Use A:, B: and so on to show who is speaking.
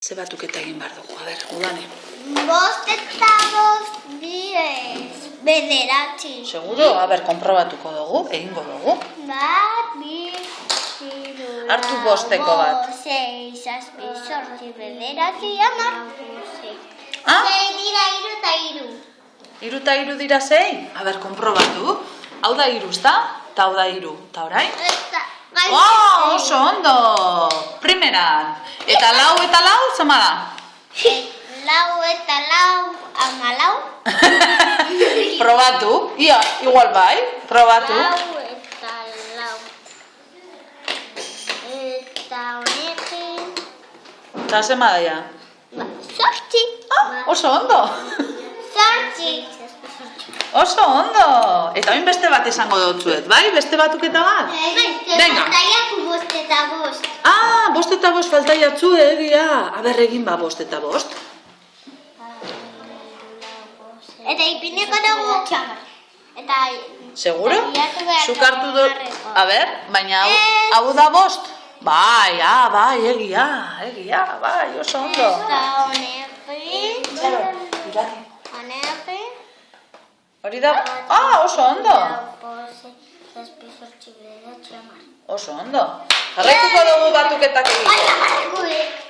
A: Ze batuketa egin behar dugu, a ber, Udane.
B: 5 eta 5 direz, 9.
A: Seguro? A ber, konprobatuko dugu, egingo dugu.
B: 1, 2, 3,
A: Hartu 5-eko bat.
B: 6, 7, 8, 9, 10.
A: Ah?
B: 6 dira 3 eta 3.
A: 3 eta 3 dira 6? A ber, konprobatu. Hau da 3, ezta? Eta hau da 3. Eta orain? Oh, oso ondo! Primeran. Eta 4 eta 4, zema da?
B: 4 eta 4, 14.
A: Probatu. Ia, igual bai. Probatu.
B: 4 eta 4. Eta honekin.
A: Eta zema da ja?
B: 8.
A: Ah, oso ondo.
B: 8.
A: Oso ondo. Eta oin beste bat esango dutzuet, bai? Beste batuketa bat? Venga.
B: Faltaiak 5 eta 5.
A: Ah, 5 eta 5 falta jatzu, egia. A ber, egin ba 5 eta 5.
B: Eta ipineko dugu txamar. Eta...
A: Seguro?
B: Bilatu behar
A: Zuk hartu du...
B: hamarreko.
A: A ber, baina hau da 5? Bai, bai, egia, bai, oso ondo.
B: Eta honekin. Honekin.
A: Hori da... Ah, oso ondo. Oso ondo. Jarraituko dugu batuketak egin.
B: Baina,